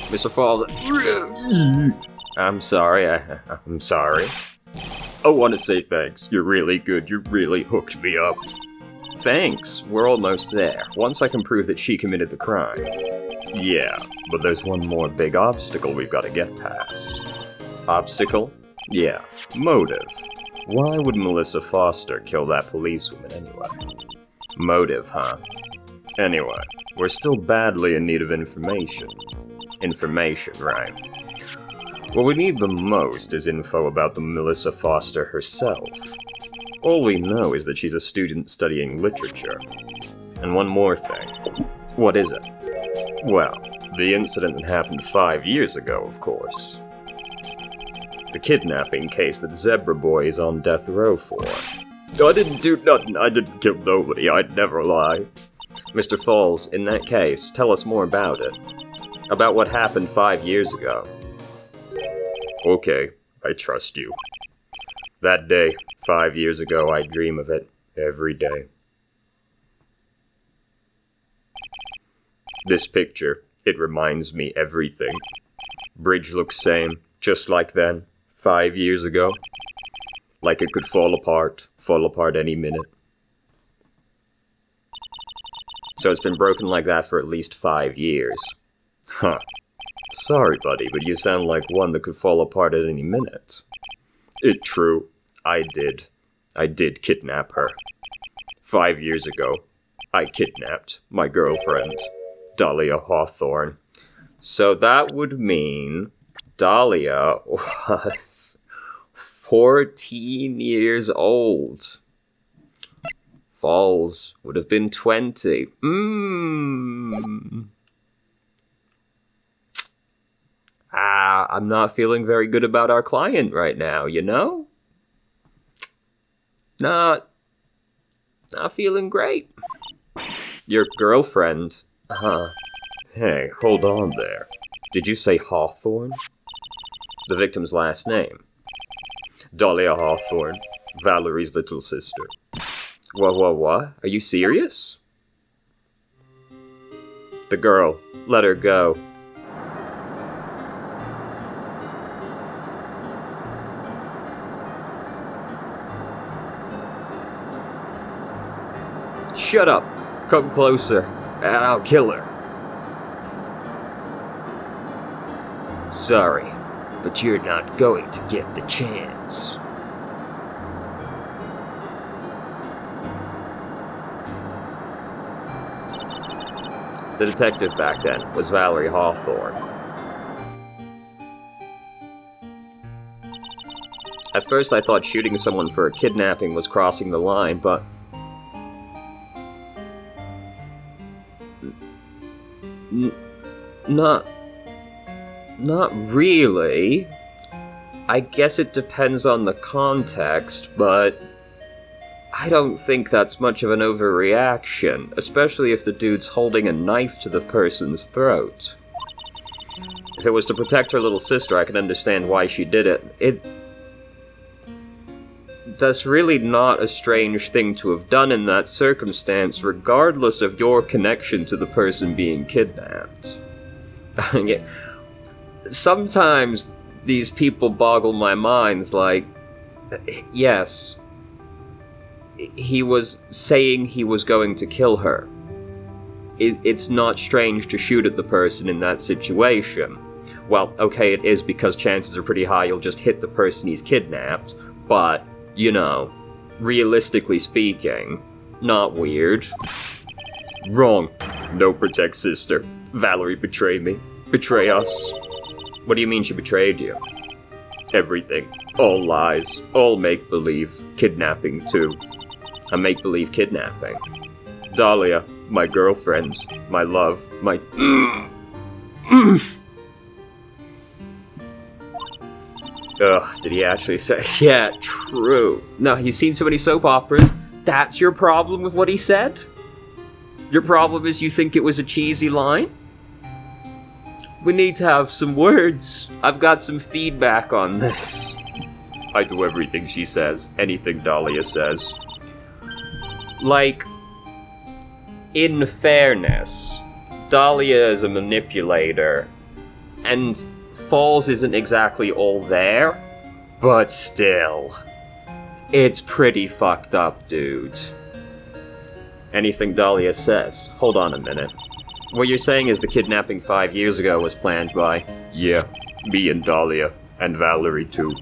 Mr. Falls. I'm sorry, I'm sorry. I want to say thanks. You're really good. You really hooked me up. Thanks. We're almost there. Once I can prove that she committed the crime. Yeah, but there's one more big obstacle we've got to get past. Obstacle? Yeah, motive. Why would Melissa Foster kill that policewoman anyway? Motive, huh? Anyway, we're still badly in need of information. Information, right? What we need the most is info about the Melissa Foster herself. All we know is that she's a student studying literature. And one more thing. What is it? Well, the incident that happened 5 years ago, of course. The kidnapping case that Zebra Boy is on death row for. I didn't do nothing. I didn't kill nobody. I'd never lie. Mr. Falls, in that case, tell us more about it. About what happened 5 years ago. Okay, I trust you. That day, 5 years ago, I dream of it every day. This picture, it reminds me everything. Bridge looks same, just like then, 5 years ago. Like it could fall apart any minute. So it's been broken like that for at least 5 years. Huh. Sorry, buddy, but you sound like one that could fall apart at any minute. It true. I did kidnap her. 5 years ago, I kidnapped my girlfriend, Dahlia Hawthorne. So that would mean Dahlia was 14 years old. Falls would have been 20. I'm not feeling very good about our client right now, you know? Not feeling great. Your girlfriend? Huh. Hey, hold on there. Did you say Hawthorne? The victim's last name. Dahlia Hawthorne, Valerie's little sister. What? Are you serious? The girl, let her go. Shut up. Come closer, and I'll kill her. Sorry, but you're not going to get the chance. The detective back then was Valerie Hawthorne. At first I thought shooting someone for a kidnapping was crossing the line, but Not really. I guess it depends on the context, but I don't think that's much of an overreaction, especially if the dude's holding a knife to the person's throat. If it was to protect her little sister, I can understand why she did it. That's really not a strange thing to have done in that circumstance, regardless of your connection to the person being kidnapped. Sometimes these people boggle my minds, like, yes, he was saying he was going to kill her. It's not strange to shoot at the person in that situation. Well, okay, it is because chances are pretty high you'll just hit the person he's kidnapped, but, you know, realistically speaking, not weird. Wrong. No protect sister. Valerie betrayed me. Betray us. What do you mean she betrayed you? Everything. All lies. All make-believe. Kidnapping, too. A make-believe kidnapping. Dahlia, my girlfriend, my love, my... Ugh, did he actually say? Yeah, true. No, he's seen so many soap operas. That's your problem with what he said? Your problem is you think it was a cheesy line? We need to have some words. I've got some feedback on this. I do everything she says. Anything Dahlia says. Like, in fairness, Dahlia is a manipulator, And Falls isn't exactly all there, but still. It's pretty fucked up, dude. Anything Dahlia says. Hold on a minute. What you're saying is the kidnapping 5 years ago was planned by... Yeah, me and Dahlia. And Valerie, too.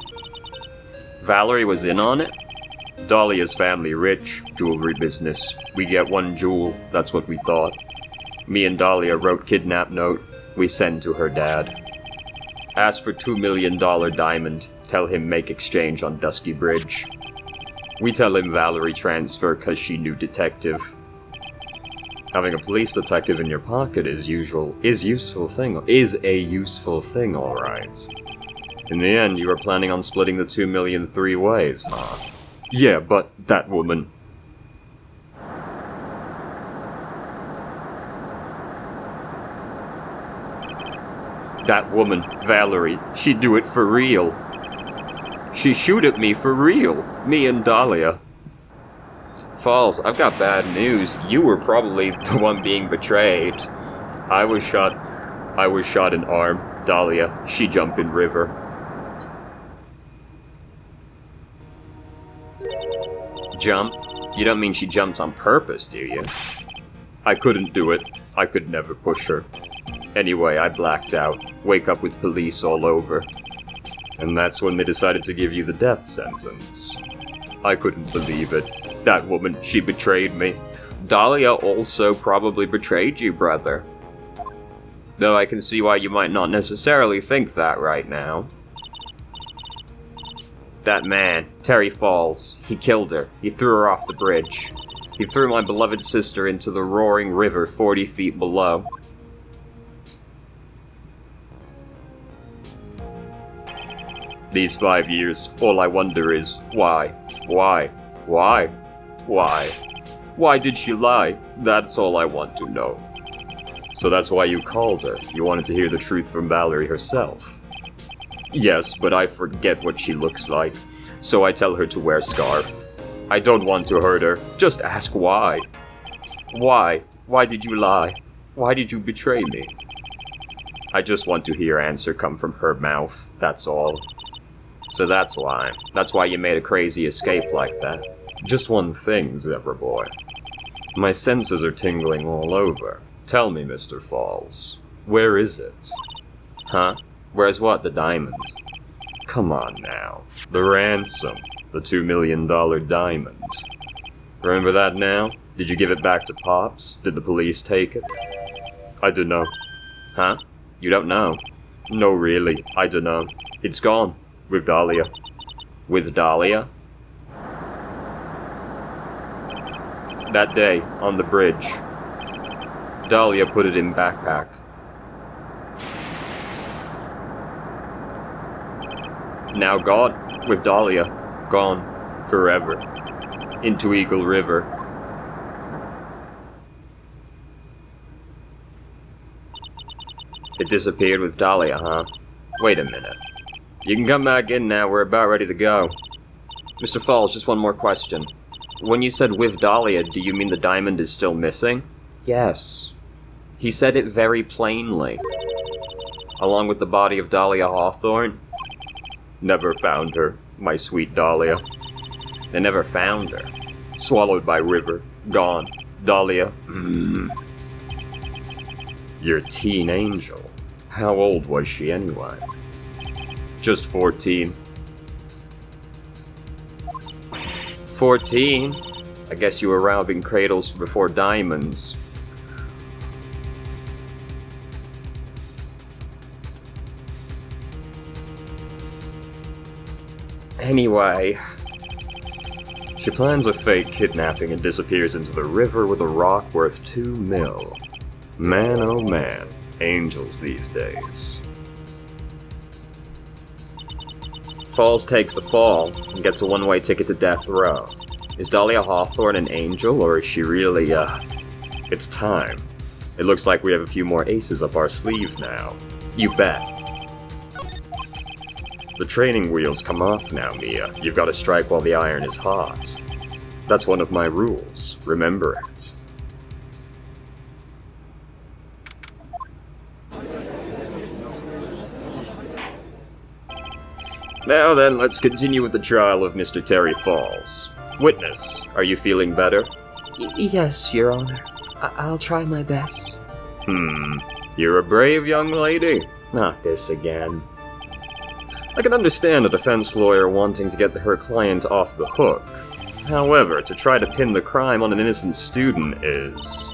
Valerie was in on it? Dahlia's family rich, jewelry business. We get one jewel, that's what we thought. Me and Dahlia wrote kidnap note, we send to her dad. Ask for $2 million diamond, tell him make exchange on Dusky Bridge. We tell him Valerie transfer cause she knew detective. Having a police detective in your pocket is a useful thing, alright. In the end, you were planning on splitting the 2 million 3 ways, huh? Yeah, but that woman... That woman, Valerie, she'd do it for real. She shoot at me for real, me and Dahlia. Falls, I've got bad news. You were probably the one being betrayed. I was shot in arm. Dahlia, she jumped in river. Jump? You don't mean she jumped on purpose, do you? I couldn't do it. I could never push her. Anyway, I blacked out. Wake up with police all over. And that's when they decided to give you the death sentence. I couldn't believe it. That woman, she betrayed me. Dahlia also probably betrayed you, brother. Though I can see why you might not necessarily think that right now. That man, Terry Falls, he killed her. He threw her off the bridge. He threw my beloved sister into the roaring river 40 feet below. These 5 years, all I wonder is, why? Why did she lie? That's all I want to know. So that's why you called her. You wanted to hear the truth from Valerie herself. Yes, but I forget what she looks like. So I tell her to wear a scarf. I don't want to hurt her. Just ask why. Why? Why did you lie? Why did you betray me? I just want to hear answer come from her mouth. That's all. So that's why. That's why you made a crazy escape like that. Just one thing, Zebra Boy. My senses are tingling all over. Tell me, Mr. Falls, where is it? Huh? Where's what? The diamond? Come on now. The ransom. The $2 million diamond. Remember that now? Did you give it back to Pops? Did the police take it? I don't know. Huh? You don't know? No, really. I don't know. It's gone. With Dahlia. With Dahlia? That day, on the bridge. Dahlia put it in backpack. Now gone. With Dahlia. Gone. Forever. Into Eagle River. It disappeared with Dahlia, huh? Wait a minute. You can come back in now, we're about ready to go. Mr. Falls, just one more question. When you said with Dahlia, do you mean the diamond is still missing? Yes. He said it very plainly. Along with the body of Dahlia Hawthorne? Never found her, my sweet Dahlia. They never found her. Swallowed by river. Gone. Dahlia. Your teen angel. How old was she anyway? Just 14. 14? I guess you were robbing cradles before diamonds. Anyway, she plans a fake kidnapping and disappears into the river with a rock worth 2 mil. Man, oh man, angels these days. Falls takes the fall and gets a one-way ticket to death row. Is Dahlia Hawthorne an angel, or is she really, It's time. It looks like we have a few more aces up our sleeve now. You bet. The training wheels come off now, Mia. You've got to strike while the iron is hot. That's one of my rules. Remember it. Now then, let's continue with the trial of Mr. Terry Falls. Witness, are you feeling better? Yes, Your Honor. I'll try my best. You're a brave young lady. Not this again. I can understand a defense lawyer wanting to get her client off the hook. However, to try to pin the crime on an innocent student is...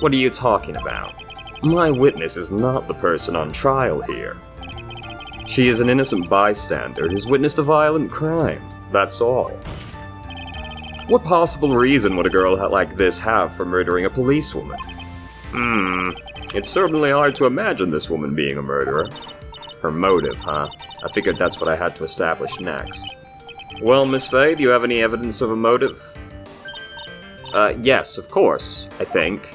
What are you talking about? My witness is not the person on trial here. She is an innocent bystander who's witnessed a violent crime. That's all. What possible reason would a girl like this have for murdering a policewoman? It's certainly hard to imagine this woman being a murderer. Her motive, huh? I figured that's what I had to establish next. Well, Miss Faye, do you have any evidence of a motive? Yes, of course, I think.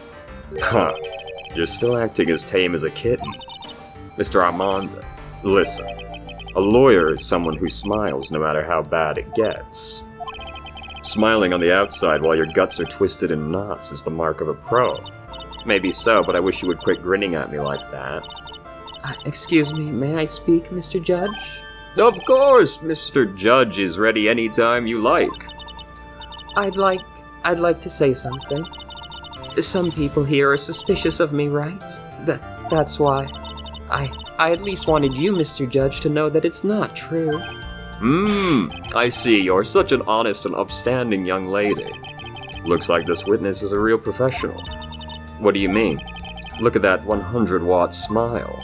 Huh. You're still acting as tame as a kitten. Mr. Armand, listen. A lawyer is someone who smiles no matter how bad it gets. Smiling on the outside while your guts are twisted in knots is the mark of a pro. Maybe so, but I wish you would quit grinning at me like that. Excuse me, may I speak, Mr. Judge? Of course, Mr. Judge is ready anytime you like. I'd like to say something. Some people here are suspicious of me, right? That's why. I at least wanted you, Mr. Judge, to know that it's not true. I see. You're such an honest and upstanding young lady. Looks like this witness is a real professional. What do you mean? Look at that 100-watt smile.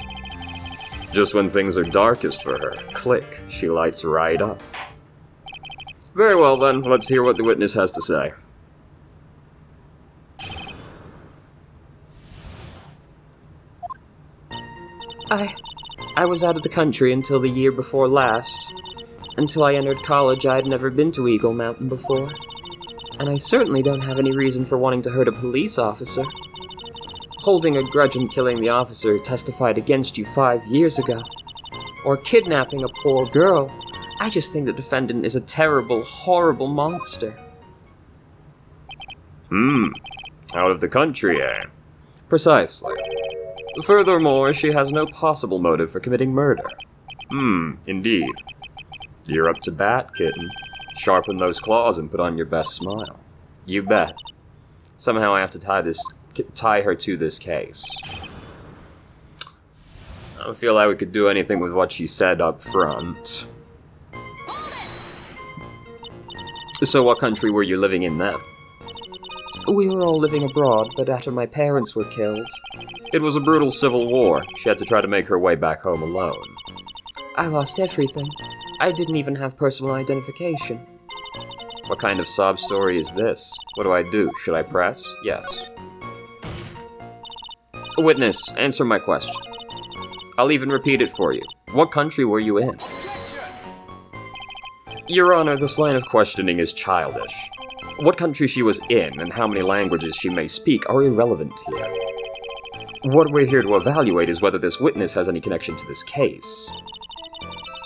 Just when things are darkest for her, click, she lights right up. Very well then, let's hear what the witness has to say. I was out of the country until the year before last. Until I entered college, I had never been to Eagle Mountain before. And I certainly don't have any reason for wanting to hurt a police officer. Holding a grudge and killing the officer who testified against you 5 years ago. Or kidnapping a poor girl. I just think the defendant is a terrible, horrible monster. Out of the country, eh? Precisely. Furthermore, she has no possible motive for committing murder. Indeed. You're up to bat, kitten. Sharpen those claws and put on your best smile. You bet. Somehow I have to tie her to this case. I don't feel like we could do anything with what she said up front. So what country were you living in then? We were all living abroad, but after my parents were killed... It was a brutal civil war. She had to try to make her way back home alone. I lost everything. I didn't even have personal identification. What kind of sob story is this? What do I do? Should I press? Yes. Witness, answer my question. I'll even repeat it for you. What country were you in? Your Honor, this line of questioning is childish. What country she was in and how many languages she may speak are irrelevant here. What we're here to evaluate is whether this witness has any connection to this case.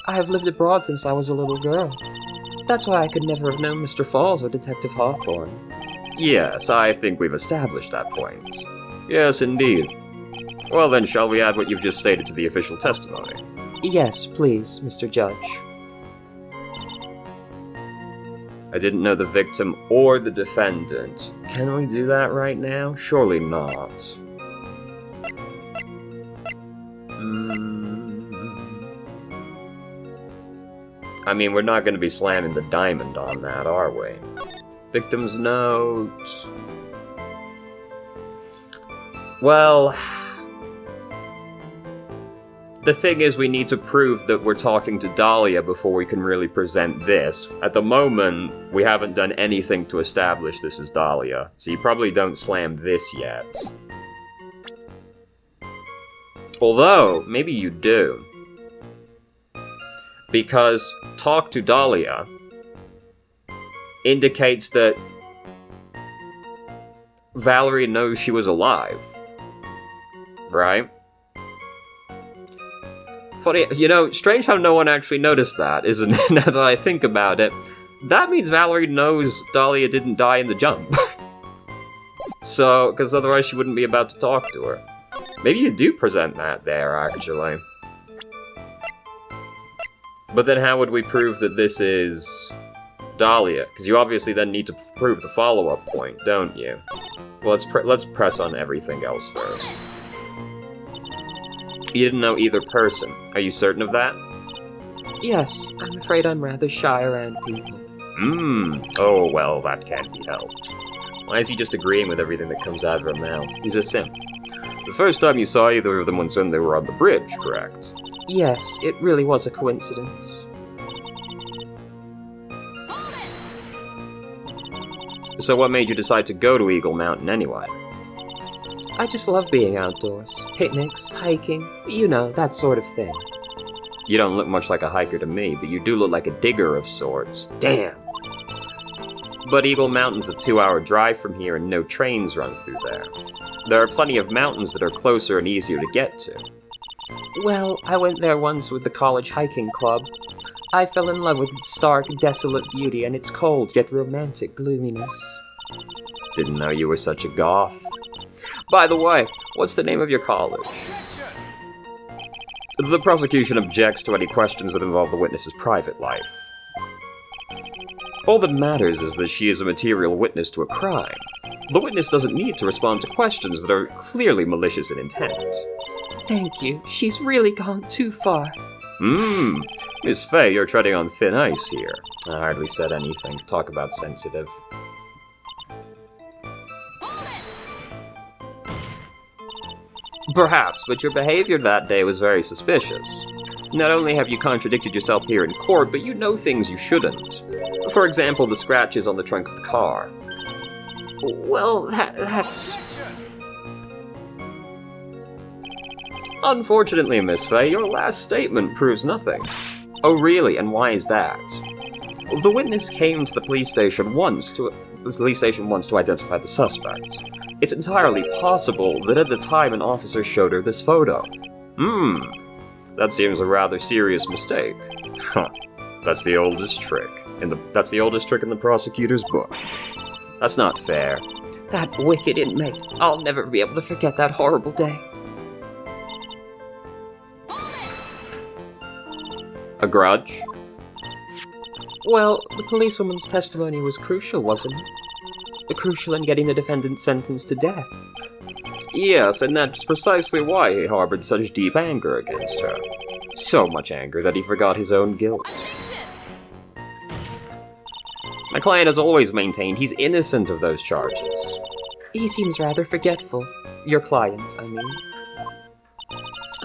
I have lived abroad since I was a little girl. That's why I could never have known Mr. Falls or Detective Hawthorne. Yes, I think we've established that point. Yes, indeed. Well then, shall we add what you've just stated to the official testimony? Yes, please, Mr. Judge. I didn't know the victim or the defendant. Can we do that right now? Surely not. I mean, we're not going to be slamming the diamond on that, are we? Victim's note... Well... The thing is, we need to prove that we're talking to Dahlia before we can really present this. At the moment, we haven't done anything to establish this is Dahlia, so you probably don't slam this yet. Although, maybe you do. Because talk to Dahlia indicates that Valerie knows she was alive. Right? Funny, you know, strange how no one actually noticed that, isn't it? Now that I think about it. That means Valerie knows Dahlia didn't die in the jump. So, because otherwise she wouldn't be about to talk to her. Maybe you do present that there, actually. But then how would we prove that this is Dahlia? Because you obviously then need to prove the follow-up point, don't you? Well, let's press on everything else first. You didn't know either person. Are you certain of that? Yes, I'm afraid I'm rather shy around people. Oh, well, that can't be helped. Why is he just agreeing with everything that comes out of her mouth? He's a simp. The first time you saw either of them was when they were on the bridge, correct? Yes, it really was a coincidence. So what made you decide to go to Eagle Mountain anyway? I just love being outdoors. Picnics, hiking, you know, that sort of thing. You don't look much like a hiker to me, but you do look like a digger of sorts. Damn! But Eagle Mountain's a 2-hour drive from here and no trains run through there. There are plenty of mountains that are closer and easier to get to. Well, I went there once with the college hiking club. I fell in love with its stark, desolate beauty and its cold yet romantic gloominess. Didn't know you were such a goth. By the way, what's the name of your college? The prosecution objects to any questions that involve the witness's private life. All that matters is that she is a material witness to a crime. The witness doesn't need to respond to questions that are clearly malicious in intent. Thank you. She's really gone too far. Miss Faye, you're treading on thin ice here. I hardly said anything. Talk about sensitive. Perhaps, but your behavior that day was very suspicious. Not only have you contradicted yourself here in court, but you know things you shouldn't. For example, the scratches on the trunk of the car. Well, that's... Unfortunately, Miss Faye, your last statement proves nothing. Oh, really? And why is that? The witness came to the police station once to identify the suspect. It's entirely possible that at the time an officer showed her this photo. That seems a rather serious mistake. Huh. That's the oldest trick. That's the oldest trick in the prosecutor's book. That's not fair. That wicked inmate. I'll never be able to forget that horrible day. A grudge? Well, the policewoman's testimony was crucial, wasn't it? Crucial in getting the defendant sentenced to death. Yes, and that's precisely why he harbored such deep anger against her. So much anger that he forgot his own guilt. My client has always maintained he's innocent of those charges. He seems rather forgetful. Your client, I mean.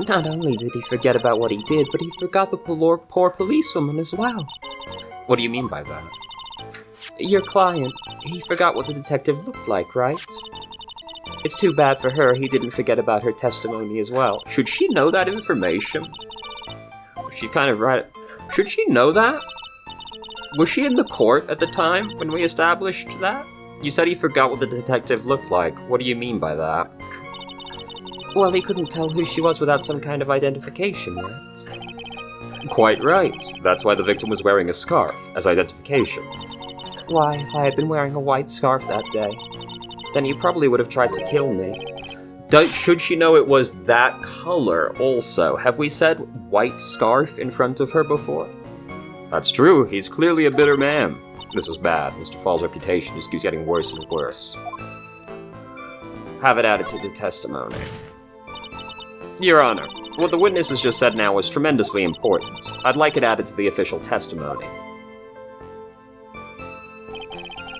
Not only did he forget about what he did, but he forgot the poor policewoman as well. What do you mean by that? Your client, he forgot what the detective looked like, right? It's too bad for her he didn't forget about her testimony as well. Should she know that information? She's kind of right. Should she know that? Was she in the court at the time when we established that? You said he forgot what the detective looked like. What do you mean by that? Well, he couldn't tell who she was without some kind of identification, right? Quite right. That's why the victim was wearing a scarf, as identification. Why, if I had been wearing a white scarf that day, then he probably would have tried to kill me. Should she know it was that color also? Have we said white scarf in front of her before? That's true. He's clearly a bitter man. This is bad. Mr. Fall's reputation just keeps getting worse and worse. Have it added to the testimony. Your Honor, what the witness has just said now was tremendously important. I'd like it added to the official testimony.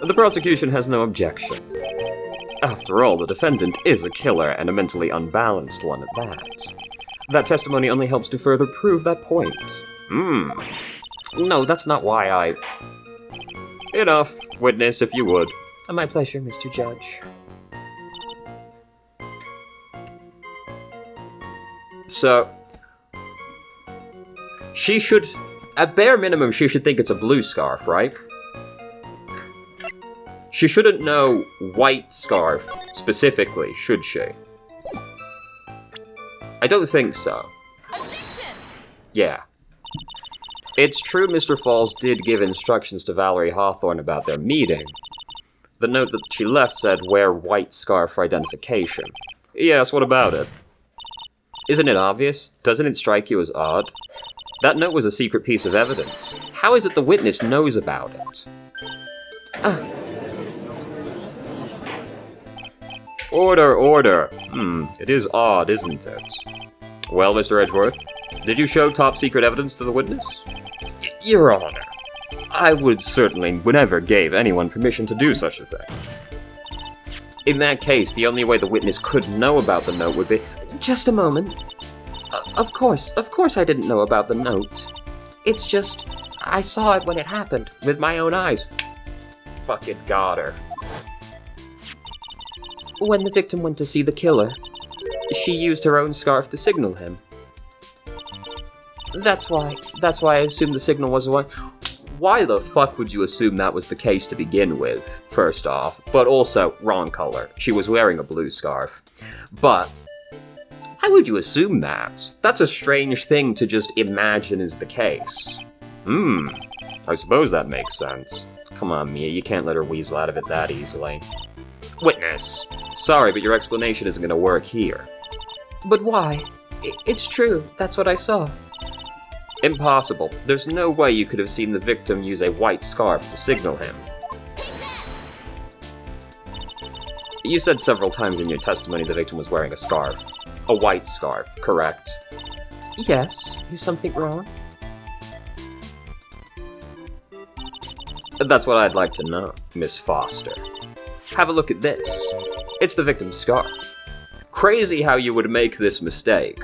The prosecution has no objection. After all, the defendant is a killer, and a mentally unbalanced one at that. That testimony only helps to further prove that point. No, that's not why I... Enough. Witness, if you would. My pleasure, Mr. Judge. So... she should... at bare minimum, she should think it's a blue scarf, right? She shouldn't know white scarf, specifically, should she? I don't think so. Yeah. It's true Mr. Falls did give instructions to Valerie Hawthorne about their meeting. The note that she left said, wear white scarf for identification. Yes, what about it? Isn't it obvious? Doesn't it strike you as odd? That note was a secret piece of evidence. How is it the witness knows about it? Order, order. It is odd, isn't it? Well, Mr. Edgeworth, did you show top-secret evidence to the witness? Your Honor, I would never gave anyone permission to do such a thing. In that case, the only way the witness could know about the note would be... Just a moment. Of course I didn't know about the note. It's just, I saw it when it happened, with my own eyes. Fucking got her. When the victim went to see the killer, she used her own scarf to signal him. That's why I assumed the signal was the one. Why the fuck would you assume that was the case to begin with, first off? But also, wrong color. She was wearing a blue scarf. But, how would you assume that? That's a strange thing to just imagine is the case. I suppose that makes sense. Come on, Mia, you can't let her weasel out of it that easily. Witness! Sorry, but your explanation isn't gonna work here. But why? It's true, that's what I saw. Impossible. There's no way you could have seen the victim use a white scarf to signal him. You said several times in your testimony the victim was wearing a scarf. A white scarf, correct? Yes. Is something wrong? That's what I'd like to know, Miss Foster. Have a look at this. It's the victim's scarf. Crazy how you would make this mistake.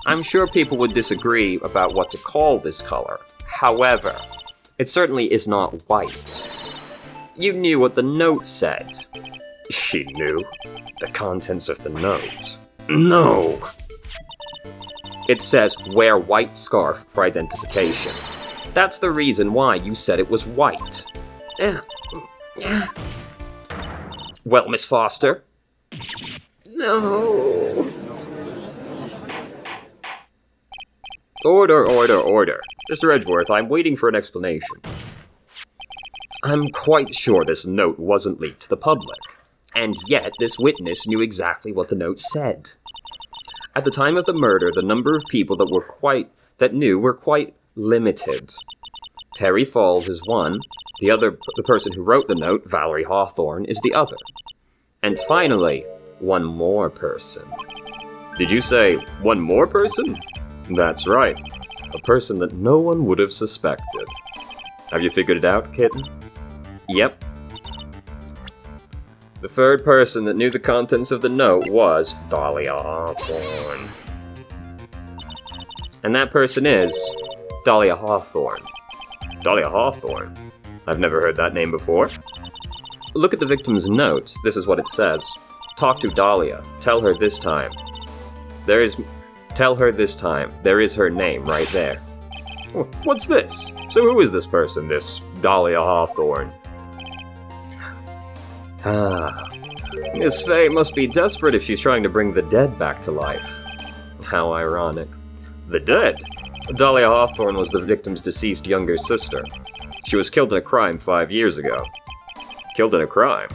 I'm sure people would disagree about what to call this color. However, it certainly is not white. You knew what the note said. She knew the contents of the note. No! It says, wear white scarf for identification. That's the reason why you said it was white. Well, Miss Foster? No. Order, order, order. Mr. Edgeworth, I'm waiting for an explanation. I'm quite sure this note wasn't leaked to the public. And yet, this witness knew exactly what the note said. At the time of the murder, the number of people that knew were quite limited. Terry Falls is one. The person who wrote the note, Valerie Hawthorne, is the other. And finally, one more person. Did you say one more person? That's right. A person that no one would have suspected. Have you figured it out, kitten? Yep. The third person that knew the contents of the note was Dahlia Hawthorne. And that person is Dahlia Hawthorne. Dahlia Hawthorne? I've never heard that name before. Look at the victim's note. This is what it says. Talk to Dahlia. Tell her this time. There is her name right there. What's this? So who is this person, this Dahlia Hawthorne? Miss Fay must be desperate if she's trying to bring the dead back to life. How ironic. The dead? Dahlia Hawthorne was the victim's deceased younger sister. She was killed in a crime 5 years ago. Killed in a crime?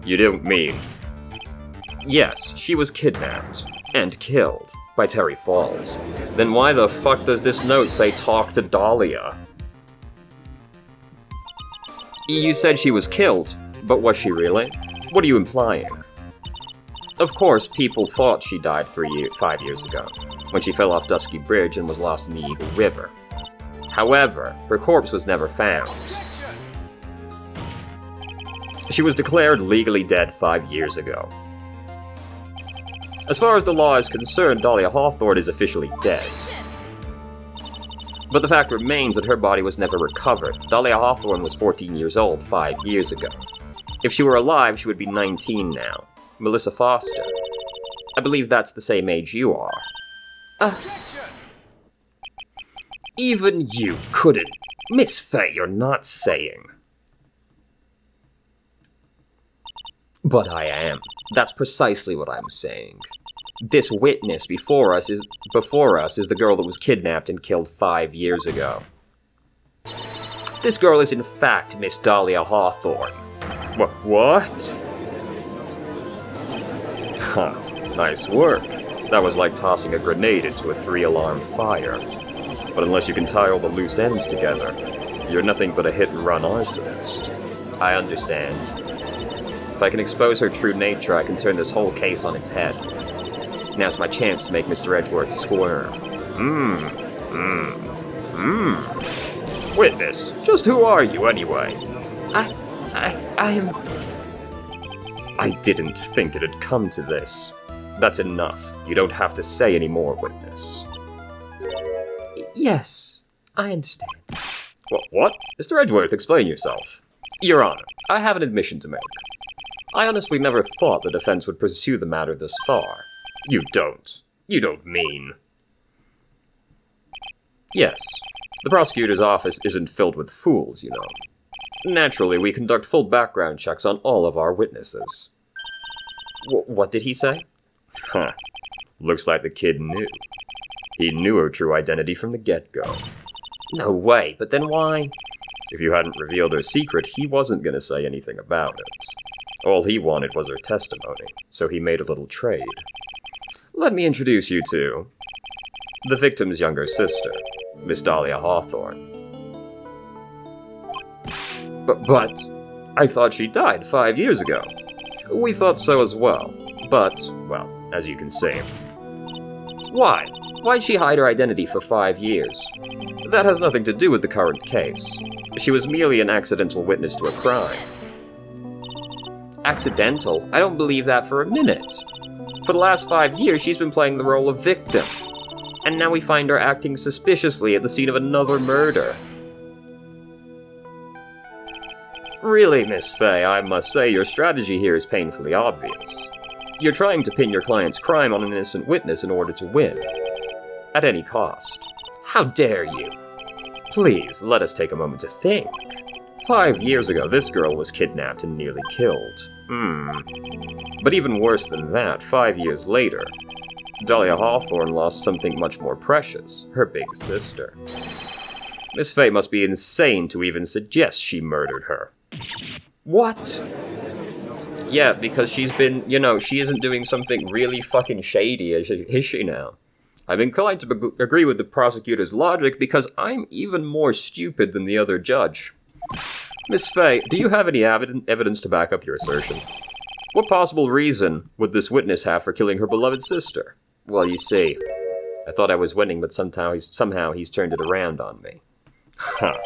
You don't mean... Yes, she was kidnapped. And killed. By Terry Falls. Then why the fuck does this note say talk to Dahlia? You said she was killed, but was she really? What are you implying? Of course, people thought she died 5 years ago, when she fell off Dusky Bridge and was lost in the Eagle River. However, her corpse was never found. She was declared legally dead 5 years ago. As far as the law is concerned, Dahlia Hawthorne is officially dead. But the fact remains that her body was never recovered. Dahlia Hawthorne was 14 years old 5 years ago. If she were alive, she would be 19 now. Melissa Foster. I believe that's the same age you are. Even you couldn't. Miss Fay, you're not saying. But I am. That's precisely what I'm saying. This witness before us is the girl that was kidnapped and killed 5 years ago. This girl is in fact Miss Dahlia Hawthorne. What? Huh, nice work. That was like tossing a grenade into a 3-alarm fire. But unless you can tie all the loose ends together, you're nothing but a hit-and-run arsonist. I understand. If I can expose her true nature, I can turn this whole case on its head. Now's my chance to make Mr. Edgeworth squirm. Witness, just who are you anyway? I'm... I didn't think it had come to this. That's enough. You don't have to say any more, witness. Yes, I understand. What? Mr. Edgeworth, explain yourself. Your Honor, I have an admission to make. I honestly never thought the defense would pursue the matter this far. You don't. You don't mean... Yes. The prosecutor's office isn't filled with fools, you know. Naturally, we conduct full background checks on all of our witnesses. What did he say? Huh. Looks like the kid knew. He knew her true identity from the get-go. No way, but then why? If you hadn't revealed her secret, he wasn't going to say anything about it. All he wanted was her testimony, so he made a little trade. Let me introduce you to the victim's younger sister, Miss Dahlia Hawthorne. But I thought she died 5 years ago. We thought so as well, but, well, as you can see. Why? Why'd she hide her identity for 5 years? That has nothing to do with the current case. She was merely an accidental witness to a crime. Accidental? I don't believe that for a minute. For the last 5 years, she's been playing the role of victim. And now we find her acting suspiciously at the scene of another murder. Really, Miss Fay, I must say your strategy here is painfully obvious. You're trying to pin your client's crime on an innocent witness in order to win. At any cost. How dare you? Please, let us take a moment to think. 5 years ago, this girl was kidnapped and nearly killed. But even worse than that, 5 years later, Dahlia Hawthorne lost something much more precious, her big sister. Miss Fay must be insane to even suggest she murdered her. What? Yeah, because she's been, she isn't doing something really fucking shady, is she now? I'm inclined to agree with the prosecutor's logic because I'm even more stupid than the other judge. Miss Fay, do you have any evidence to back up your assertion? What possible reason would this witness have for killing her beloved sister? Well, you see, I thought I was winning, but somehow he's turned it around on me. Huh.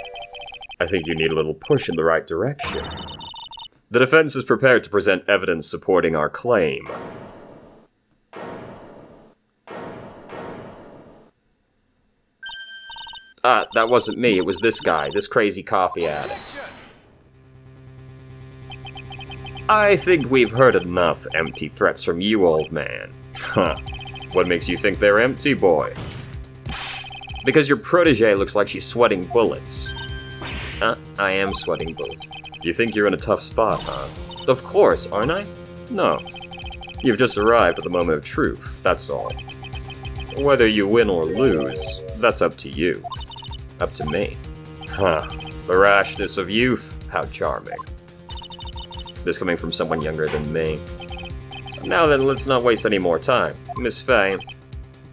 I think you need a little push in the right direction. The defense is prepared to present evidence supporting our claim. That wasn't me, it was this guy, this crazy coffee addict. I think we've heard enough empty threats from you, old man. Huh. What makes you think they're empty, boy? Because your protege looks like she's sweating bullets. I am sweating bullets. You think you're in a tough spot, huh? Of course, aren't I? No. You've just arrived at the moment of truth, that's all. Whether you win or lose, that's up to you. Up to me. Huh. The rashness of youth. How charming. This coming from someone younger than me. Now then, let's not waste any more time. Miss Fay,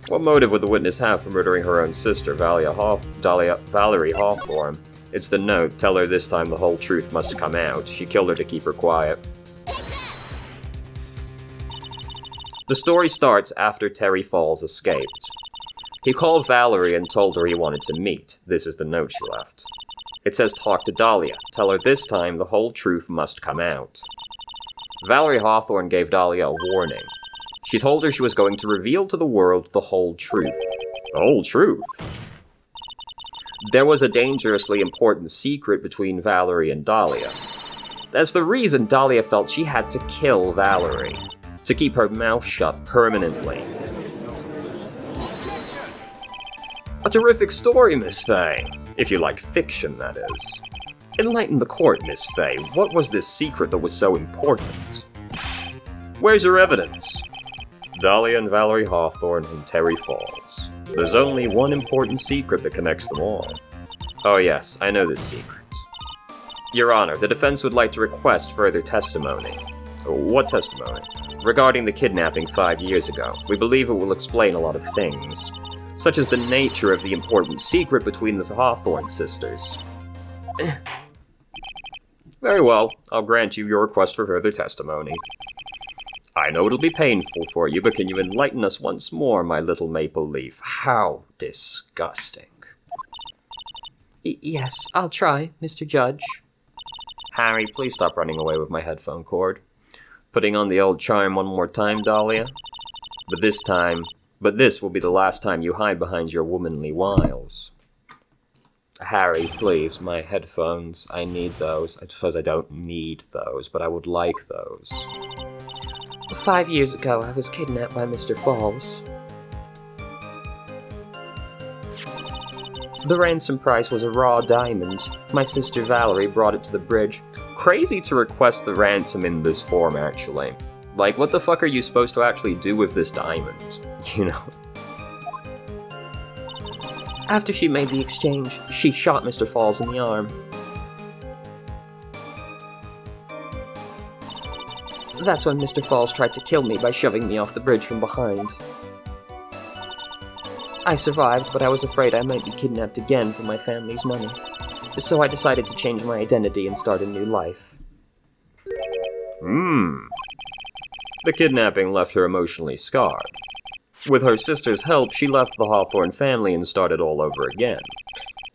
what motive would the witness have for murdering her own sister, Valerie Hawthorne? It's the note. Tell her this time the whole truth must come out. She killed her to keep her quiet. The story starts after Terry Falls escaped. He called Valerie and told her he wanted to meet. This is the note she left. It says, talk to Dahlia. Tell her this time the whole truth must come out. Valerie Hawthorne gave Dahlia a warning. She told her she was going to reveal to the world the whole truth. The whole truth? There was a dangerously important secret between Valerie and Dahlia. That's the reason Dahlia felt she had to kill Valerie, to keep her mouth shut permanently. A terrific story, Miss Fay. If you like fiction, that is. Enlighten the court, Miss Fay. What was this secret that was so important? Where's your evidence? Dahlia and Valerie Hawthorne and Terry Falls. There's only one important secret that connects them all. Oh yes, I know this secret. Your Honor, the defense would like to request further testimony. What testimony? Regarding the kidnapping 5 years ago. We believe it will explain a lot of things. such as the nature of the important secret between the Hawthorne sisters. Very well, I'll grant you your request for further testimony. I know it'll be painful for you, but can you enlighten us once more, my little maple leaf? How disgusting. Yes, I'll try, Mr. Judge. Harry, please stop running away with my headphone cord. Putting on the old charm one more time, Dahlia? But this will be the last time you hide behind your womanly wiles. Harry, please, my headphones, I need those. I suppose I don't need those, but I would like those. 5 years ago, I was kidnapped by Mr. Falls. The ransom price was a raw diamond. My sister Valerie brought it to the bridge. Crazy to request the ransom in this form, actually. Like, what the fuck are you supposed to actually do with this diamond? You know? After she made the exchange, she shot Mr. Falls in the arm. That's when Mr. Falls tried to kill me by shoving me off the bridge from behind. I survived, but I was afraid I might be kidnapped again for my family's money. So I decided to change my identity and start a new life. The kidnapping left her emotionally scarred. With her sister's help, she left the Hawthorne family and started all over again.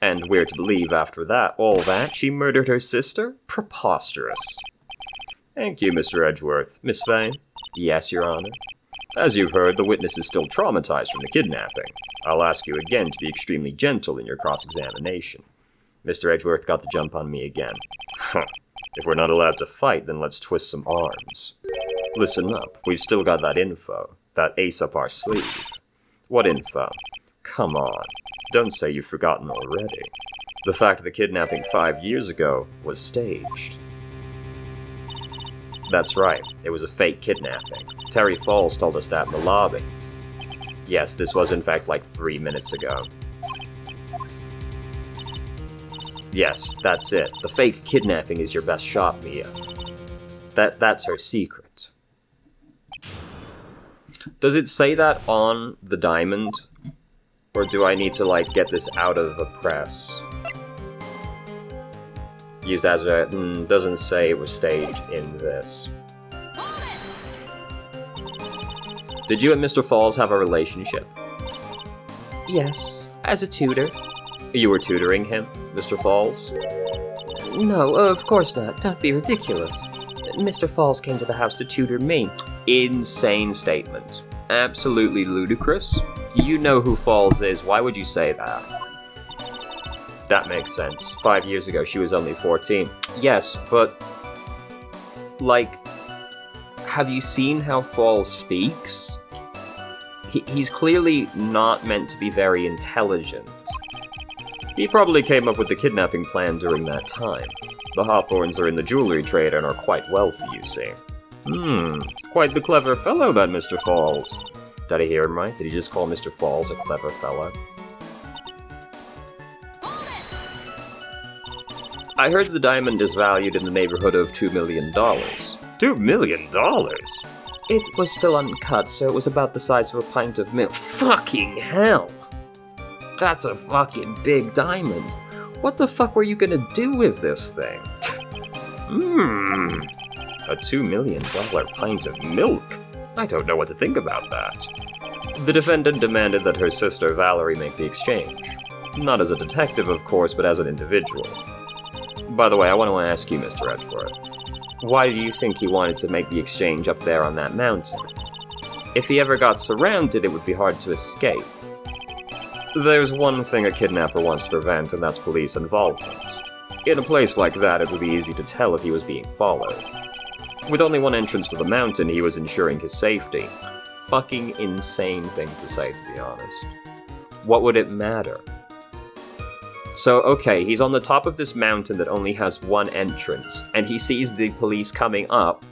And we're to believe after all that, she murdered her sister? Preposterous. Thank you, Mr. Edgeworth. Miss Vane? Yes, Your Honor. As you've heard, the witness is still traumatized from the kidnapping. I'll ask you again to be extremely gentle in your cross-examination. Mr. Edgeworth got the jump on me again. Huh. If we're not allowed to fight, then let's twist some arms. Listen up, we've still got that info. That ace up our sleeve. What info? Come on, don't say you've forgotten already. The fact of the kidnapping 5 years ago was staged. That's right, it was a fake kidnapping. Terry Falls told us that in the lobby. Yes, this was in fact like 3 minutes ago. Yes, that's it. The fake kidnapping is your best shot, Mia. That's her secret. Does it say that on the diamond? Or do I need to, like, get this out of a press? Used as a... doesn't say it was staged in this. Did you and Mr. Falls have a relationship? Yes, as a tutor. You were tutoring him, Mr. Falls? No, of course not. Don't be ridiculous. Mr. Falls came to the house to tutor me. Insane statement. Absolutely ludicrous. You know who Falls is, why would you say that? That makes sense. 5 years ago, she was only 14. Yes, but... like... have you seen how Falls speaks? He's clearly not meant to be very intelligent. He probably came up with the kidnapping plan during that time. The Hawthorns are in the jewelry trade and are quite wealthy, you see. Quite the clever fellow, that Mr. Falls. Did I hear him right? Did he just call Mr. Falls a clever fellow? I heard the diamond is valued in the neighborhood of $2 million. $2 million? It was still uncut, so it was about the size of a pint of milk. Fucking hell! That's a fucking big diamond. What the fuck were you gonna do with this thing? A $2 million pint of milk? I don't know what to think about that. The defendant demanded that her sister Valerie make the exchange. Not as a detective, of course, but as an individual. By the way, I want to ask you, Mr. Edgeworth. Why do you think he wanted to make the exchange up there on that mountain? If he ever got surrounded, it would be hard to escape. There's one thing a kidnapper wants to prevent, and that's police involvement. In a place like that, it would be easy to tell if he was being followed. With only one entrance to the mountain, he was ensuring his safety. Fucking insane thing to say, to be honest. What would it matter? So, okay, he's on the top of this mountain that only has one entrance, and he sees the police coming up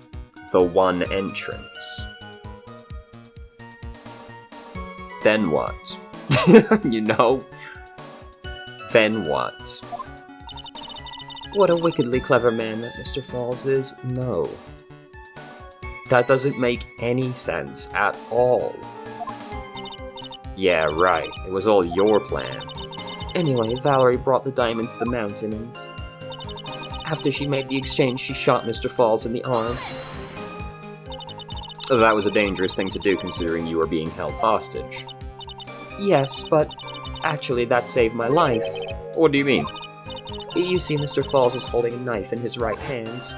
the one entrance. Then what? You know? Then what? What a wickedly clever man that Mr. Falls is. No. That doesn't make any sense at all. Yeah, right. It was all your plan. Anyway, Valerie brought the diamond to the mountain, and after she made the exchange, she shot Mr. Falls in the arm. That was a dangerous thing to do considering you were being held hostage. Yes, but actually that saved my life. What do you mean? You see, Mr. Falls was holding a knife in his right hand.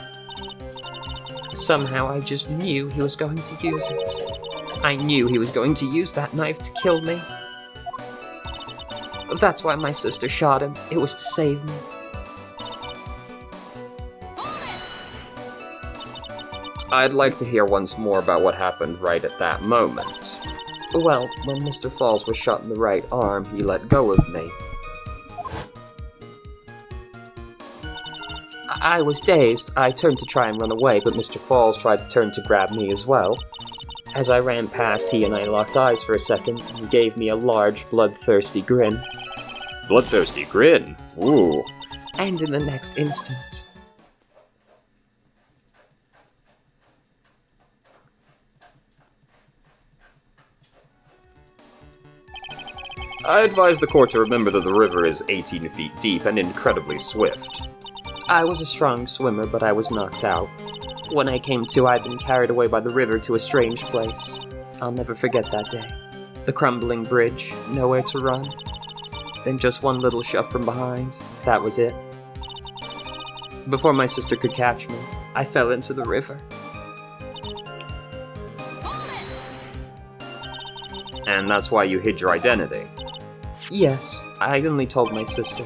Somehow I just knew he was going to use it. I knew he was going to use that knife to kill me. That's why my sister shot him. It was to save me. I'd like to hear once more about what happened right at that moment. Well, when Mr. Falls was shot in the right arm, he let go of me. I was dazed. I turned to try and run away, but Mr. Falls tried to turn to grab me as well. As I ran past, he and I locked eyes for a second, and gave me a large, bloodthirsty grin. Bloodthirsty grin? Ooh. And in the next instant... I advise the court to remember that the river is 18 feet deep and incredibly swift. I was a strong swimmer, but I was knocked out. When I came to, I'd been carried away by the river to a strange place. I'll never forget that day. The crumbling bridge, nowhere to run. Then just one little shove from behind. That was it. Before my sister could catch me, I fell into the river. And that's why you hid your identity. Yes, I only told my sister.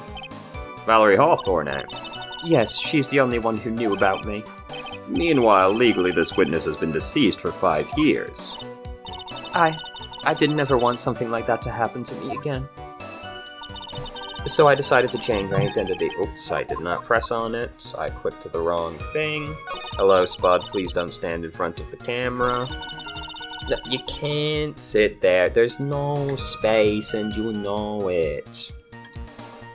Valerie Hawthorne, eh? Yes, she's the only one who knew about me. Meanwhile, legally this witness has been deceased for 5 years. I didn't ever want something like that to happen to me again. So I decided to change my identity. Oops, I did not press on it. I clicked the wrong thing. Hello, Spud, please don't stand in front of the camera. No, you can't sit there. There's no space and you know it.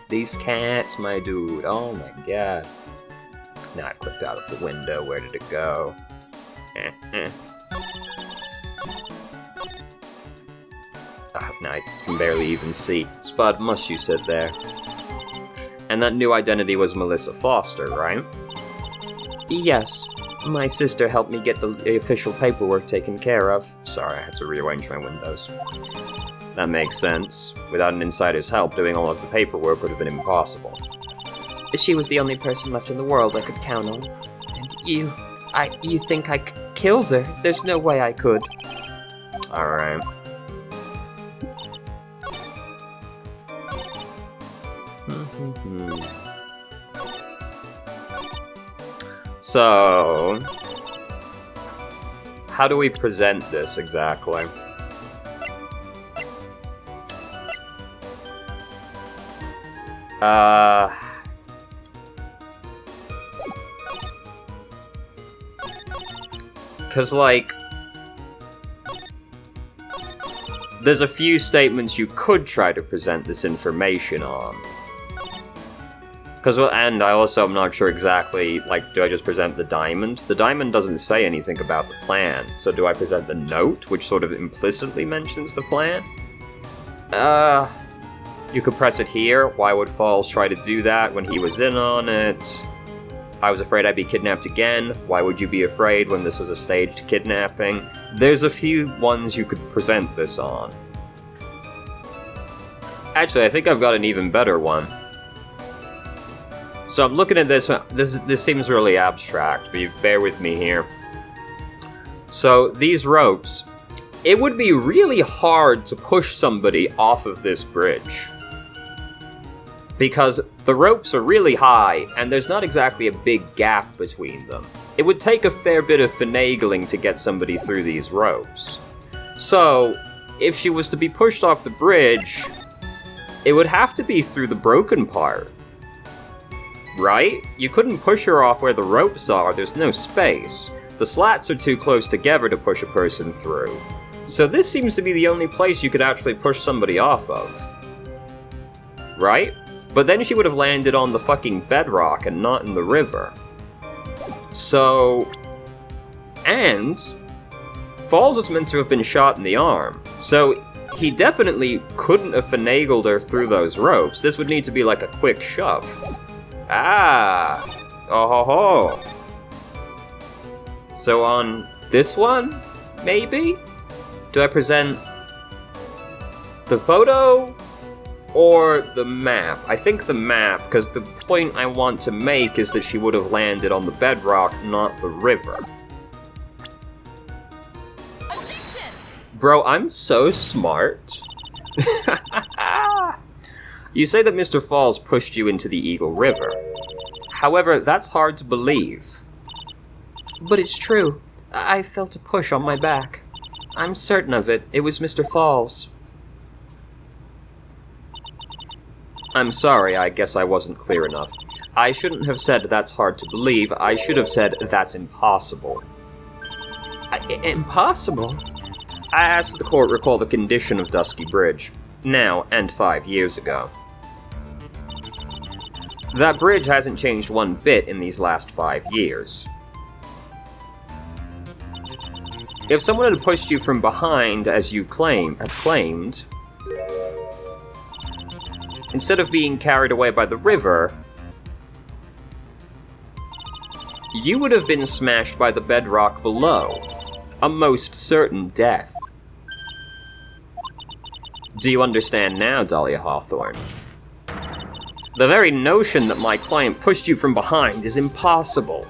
These cats, my dude. Oh my god. Now I've clicked out of the window. Where did it go? Now I can barely even see. Spud, must you sit there? And that new identity was Melissa Foster, right? Yes. My sister helped me get the official paperwork taken care of. Sorry, I had to rearrange my windows. That makes sense. Without an insider's help, doing all of the paperwork would have been impossible. She was the only person left in the world I could count on. And you think I killed her? There's no way I could. Alright. So, how do we present this exactly? Because, like, there's a few statements you could try to present this information on. And I also am not sure exactly, like, do I just present the diamond? The diamond doesn't say anything about the plan, so do I present the note, which sort of implicitly mentions the plan? You could press it here. Why would Falls try to do that when he was in on it? I was afraid I'd be kidnapped again. Why would you be afraid when this was a staged kidnapping? There's a few ones you could present this on. Actually, I think I've got an even better one. So I'm looking at this, this seems really abstract, but you bear with me here. So these ropes, it would be really hard to push somebody off of this bridge. Because the ropes are really high, and there's not exactly a big gap between them. It would take a fair bit of finagling to get somebody through these ropes. So, if she was to be pushed off the bridge, it would have to be through the broken part. Right? You couldn't push her off where the ropes are, there's no space. The slats are too close together to push a person through. So this seems to be the only place you could actually push somebody off of. Right? But then she would have landed on the fucking bedrock and not in the river. So... And... Falls was meant to have been shot in the arm. So He definitely couldn't have finagled her through those ropes. This would need to be like a quick shove. Ah! Oh ho ho! So on this one, maybe? Do I present the photo or the map? I think the map, because the point I want to make is that she would have landed on the bedrock, not the river. Bro, I'm so smart. You say that Mr. Falls pushed you into the Eagle River. However, that's hard to believe. But it's true. I felt a push on my back. I'm certain of it. It was Mr. Falls. I'm sorry, I guess I wasn't clear enough. I shouldn't have said that's hard to believe. I should have said that's impossible. Impossible? I asked the court recall the condition of Dusky Bridge, now and 5 years ago. That bridge hasn't changed one bit in these last 5 years. If someone had pushed you from behind, as you have claimed, instead of being carried away by the river, you would have been smashed by the bedrock below. A most certain death. Do you understand now, Dahlia Hawthorne? The very notion that my client pushed you from behind is impossible.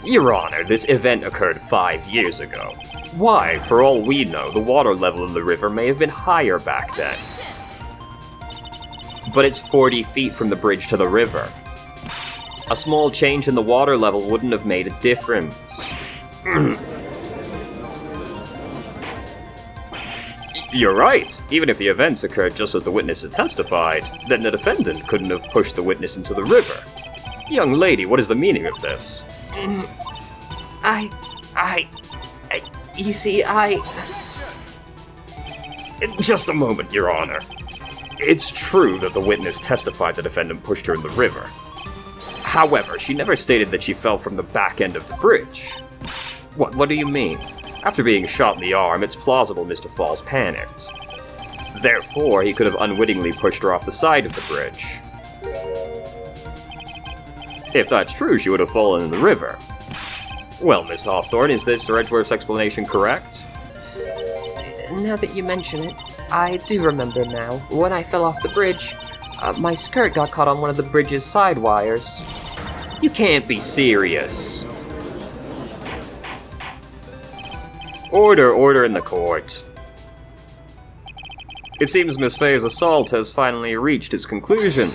Your Honor, this event occurred 5 years ago. Why, for all we know, the water level in the river may have been higher back then. But it's 40 feet from the bridge to the river. A small change in the water level wouldn't have made a difference. You're right. Even if the events occurred just as the witness had testified, then the defendant couldn't have pushed the witness into the river. Young lady, what is the meaning of this? You see, Just a moment, Your Honor. It's true that the witness testified the defendant pushed her in the river. However, she never stated that she fell from the back end of the bridge. What do you mean? After being shot in the arm, it's plausible Mr. Falls panicked. Therefore, he could have unwittingly pushed her off the side of the bridge. If that's true, she would have fallen in the river. Well, Miss Hawthorne, is this Sir Edgeworth's explanation correct? Now that you mention it, I do remember now. When I fell off the bridge, my skirt got caught on one of the bridge's side wires. You can't be serious. Order in the court. It seems Miss Faye's assault has finally reached its conclusion.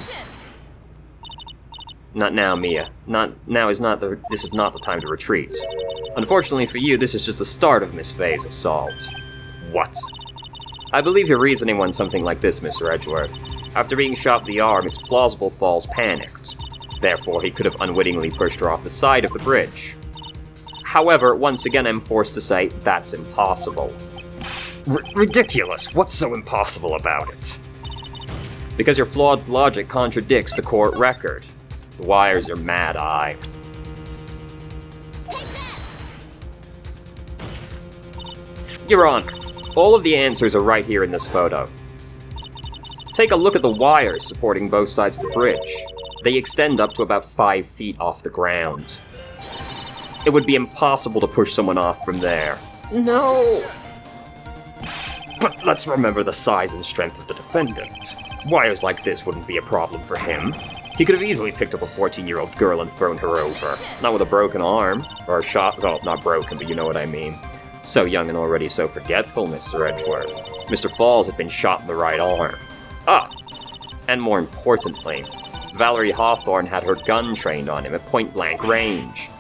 Not now, Mia. This is not the time to retreat. Unfortunately for you, this is just the start of Miss Faye's assault. What? I believe your reasoning went something like this, Mr. Edgeworth. After being shot in the arm, it's plausible Falls panicked. Therefore, he could have unwittingly pushed her off the side of the bridge. However, once again, I'm forced to say that's impossible. Ridiculous! What's so impossible about it? Because your flawed logic contradicts the court record. The wires are mad-eye. Your Honor, all of the answers are right here in this photo. Take a look at the wires supporting both sides of the bridge. They extend up to about 5 feet off the ground. It would be impossible to push someone off from there. No! But let's remember the size and strength of the defendant. Wires like this wouldn't be a problem for him. He could have easily picked up a 14-year-old girl and thrown her over. Not with a broken arm, or a shot, well, not broken, but you know what I mean. So young and already so forgetful, Mr. Edgeworth. Mr. Falls had been shot in the right arm. And more importantly, Valerie Hawthorne had her gun trained on him at point-blank range.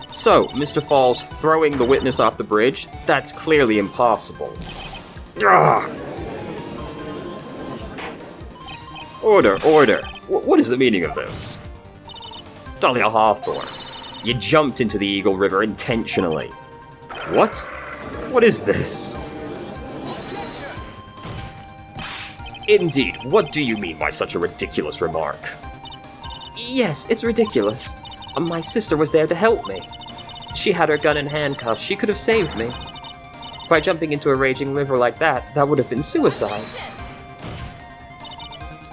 So, Mr. Falls throwing the witness off the bridge, that's clearly impossible. Order. What is the meaning of this? Dahlia Hawthorne, you jumped into the Eagle River intentionally. What? What is this? Indeed, what do you mean by such a ridiculous remark? Yes, it's ridiculous. My sister was there to help me. She had her gun in handcuffs. She could have saved me. By jumping into a raging river like that, that would have been suicide.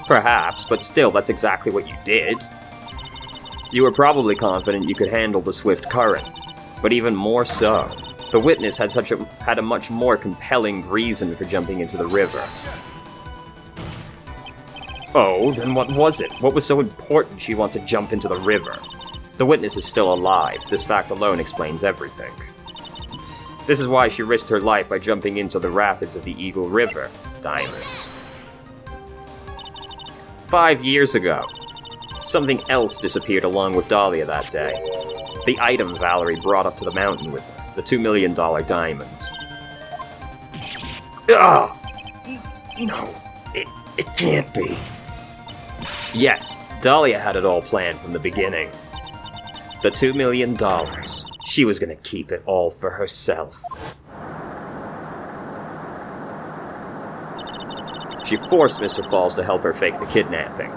Perhaps, but still, that's exactly what you did. You were probably confident you could handle the swift current, but even more so, the witness had a much more compelling reason for jumping into the river. Oh, then what was it? What was so important she wanted to jump into the river? The witness is still alive. This fact alone explains everything. This is why she risked her life by jumping into the rapids of the Eagle River. Diamond. 5 years ago, something else disappeared along with Dahlia that day. The item Valerie brought up to the mountain with her, the $2 million diamond. No, it can't be. Yes, Dahlia had it all planned from the beginning. The $2 million. She was gonna keep it all for herself. She forced Mr. Falls to help her fake the kidnapping.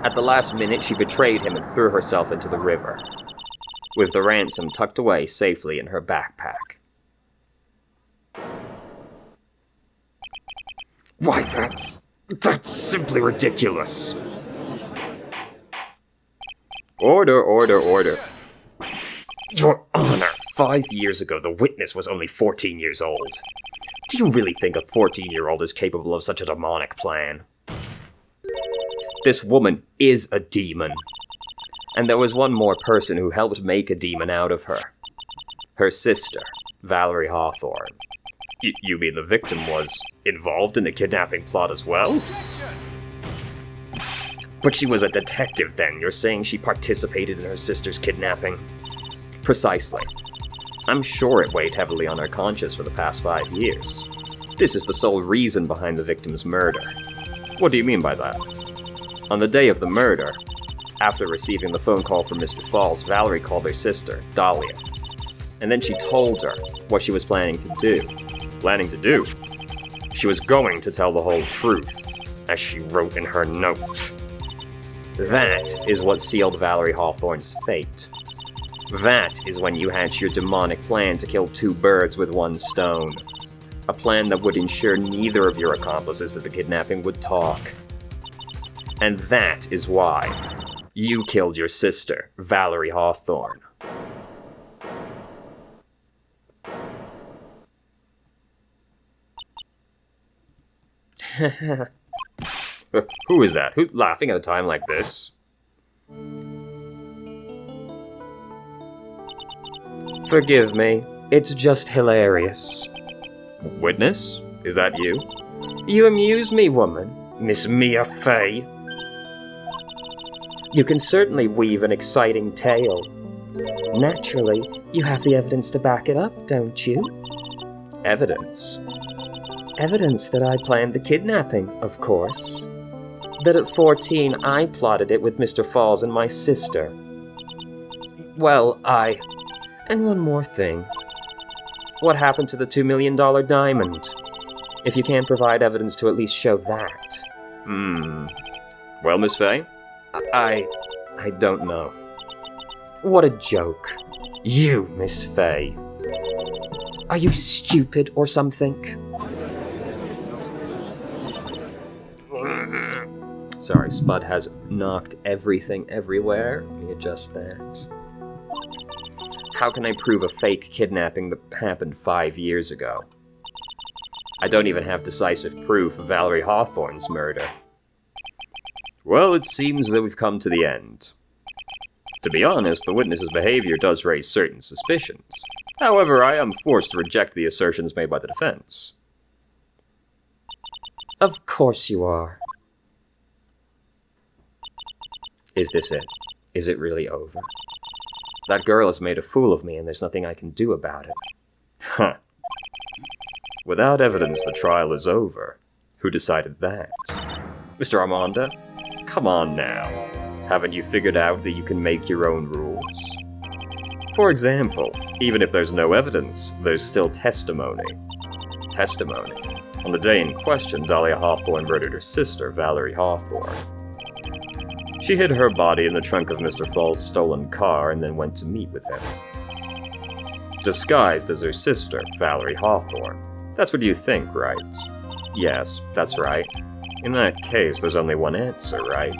At the last minute, she betrayed him and threw herself into the river, with the ransom tucked away safely in her backpack. Why, that's simply ridiculous. Order. Your Honor, 5 years ago, the witness was only 14 years old. Do you really think a 14-year-old is capable of such a demonic plan? This woman is a demon. And there was one more person who helped make a demon out of her. Her sister, Valerie Hawthorne. You mean the victim was involved in the kidnapping plot as well? But she was a detective then. You're saying she participated in her sister's kidnapping? Precisely. I'm sure it weighed heavily on her conscience for the past 5 years. This is the sole reason behind the victim's murder. What do you mean by that? On the day of the murder, after receiving the phone call from Mr. Falls, Valerie called her sister, Dahlia. And then she told her what she was planning to do. Planning to do? She was going to tell the whole truth, as she wrote in her note. That is what sealed Valerie Hawthorne's fate. That is when you hatched your demonic plan to kill 2 birds with 1 stone. A plan that would ensure neither of your accomplices to the kidnapping would talk. And that is why you killed your sister, Valerie Hawthorne. Who is that? Who's laughing at a time like this? Forgive me, it's just hilarious. Witness? Is that you? You amuse me, woman. Miss Mia Fey. You can certainly weave an exciting tale. Naturally, you have the evidence to back it up, don't you? Evidence? Evidence that I planned the kidnapping, of course. That at 14 I plotted it with Mr. Falls and my sister. Well, And one more thing. What happened to the $2 million diamond? If you can't provide evidence to at least show that. Well, Miss Fey? I don't know. What a joke. You, Miss Fey. Are you stupid or something? Sorry, Spud has knocked everything everywhere. Let me adjust that. How can I prove a fake kidnapping that happened 5 years ago? I don't even have decisive proof of Valerie Hawthorne's murder. Well, it seems that we've come to the end. To be honest, the witness's behavior does raise certain suspicions. However, I am forced to reject the assertions made by the defense. Of course you are. Is this it? Is it really over? That girl has made a fool of me, and there's nothing I can do about it. Huh. Without evidence, the trial is over. Who decided that? Mr. Armanda? Come on now. Haven't you figured out that you can make your own rules? For example, even if there's no evidence, there's still testimony. Testimony? On the day in question, Dahlia Hawthorne murdered her sister, Valerie Hawthorne. She hid her body in the trunk of Mr. Fall's stolen car and then went to meet with him. Disguised as her sister, Valerie Hawthorne. That's what you think, right? Yes, that's right. In that case, there's only one answer, right?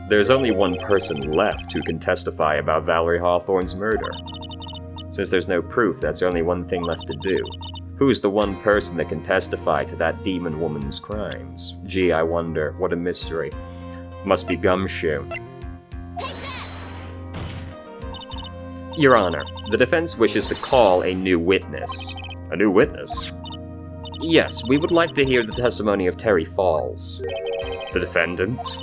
There's only one person left who can testify about Valerie Hawthorne's murder. Since there's no proof, that's only one thing left to do. Who's the one person that can testify to that demon woman's crimes? Gee, I wonder. What a mystery. Must be Gumshoe. Your Honor, the defense wishes to call a new witness. A new witness? Yes, we would like to hear the testimony of Terry Falls. The defendant?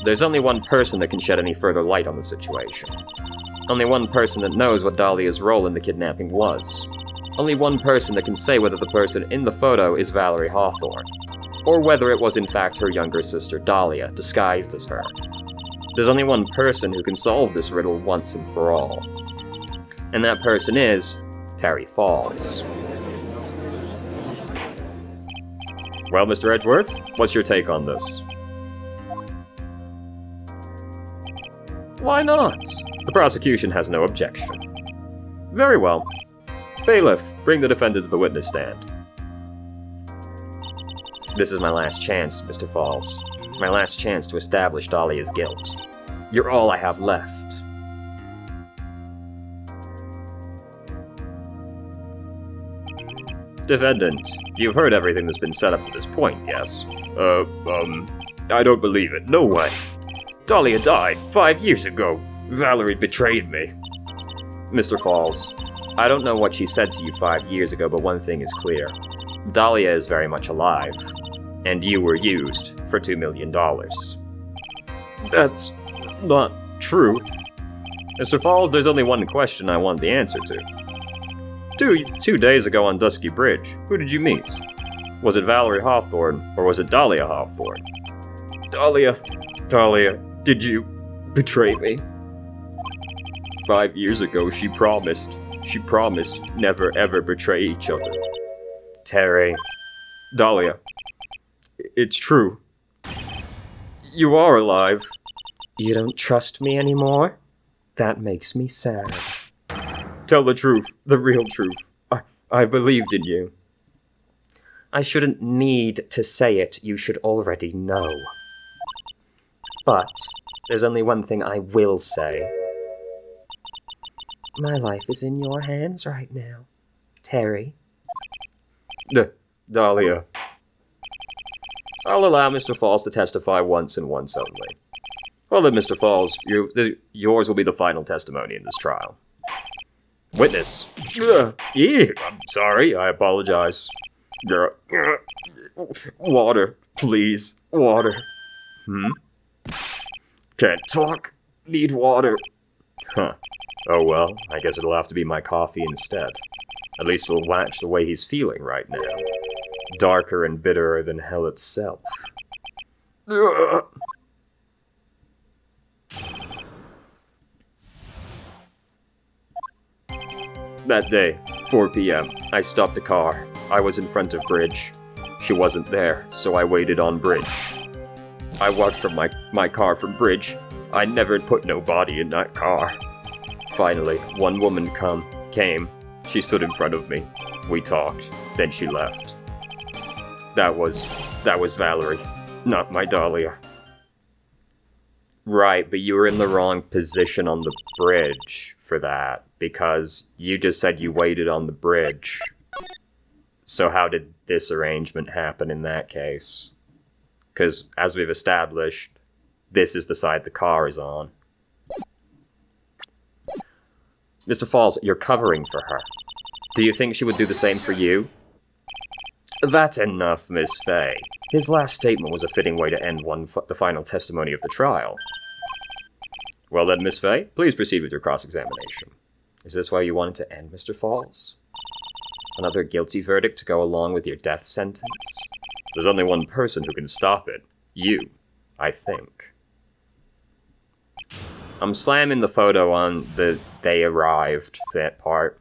There's only one person that can shed any further light on the situation. Only one person that knows what Dahlia's role in the kidnapping was. Only one person that can say whether the person in the photo is Valerie Hawthorne, or whether it was in fact her younger sister Dahlia, disguised as her. There's only one person who can solve this riddle once and for all. And that person is Terry Falls. Well, Mr. Edgeworth, what's your take on this? Why not? The prosecution has no objection. Very well. Bailiff, bring the defendant to the witness stand. This is my last chance, Mr. Falls. My last chance to establish Dahlia's guilt. You're all I have left. Defendant, you've heard everything that's been said up to this point, yes? I don't believe it. No way. Dahlia died 5 years ago. Valerie betrayed me. Mr. Falls, I don't know what she said to you 5 years ago, but one thing is clear. Dahlia is very much alive, and you were used for $2 million. That's not true. Mr. Falls, there's only one question I want the answer to. Two days ago on Dusky Bridge, who did you meet? Was it Valerie Hawthorne, or was it Dahlia Hawthorne? Dahlia, did you betray me? 5 years ago, she promised never ever betray each other. Terry. Dahlia. It's true. You are alive. You don't trust me anymore? That makes me sad. Tell the truth, the real truth. I believed in you. I shouldn't need to say it, you should already know. But there's only one thing I will say. My life is in your hands right now, Terry. Dahlia. I'll allow Mr. Falls to testify once and once only. Well then, Mr. Falls, yours will be the final testimony in this trial. Witness. I'm sorry, I apologize. Water, please. Water. Can't talk. Need water. Huh. Oh well, I guess it'll have to be my coffee instead. At least we'll match the way he's feeling right now. Darker and bitterer than hell itself. That day, 4 p.m., I stopped the car. I was in front of Bridge. She wasn't there, so I waited on Bridge. I watched from my car from Bridge. I never put no body in that car. Finally, one woman came. She stood in front of me. We talked. Then she left. That was Valerie, not my Dahlia. Right, but you were in the wrong position on the bridge for that, because you just said you waited on the bridge. So how did this arrangement happen in that case? Because, as we've established, this is the side the car is on. Mr. Falls, you're covering for her. Do you think she would do the same for you? That's enough, Miss Fay. His last statement was a fitting way to end the final testimony of the trial. Well then, Miss Fay, please proceed with your cross-examination. Is this why you wanted to end, Mr. Falls? Another guilty verdict to go along with your death sentence? There's only one person who can stop it. You, I think. I'm slamming the photo on the "they arrived" that part.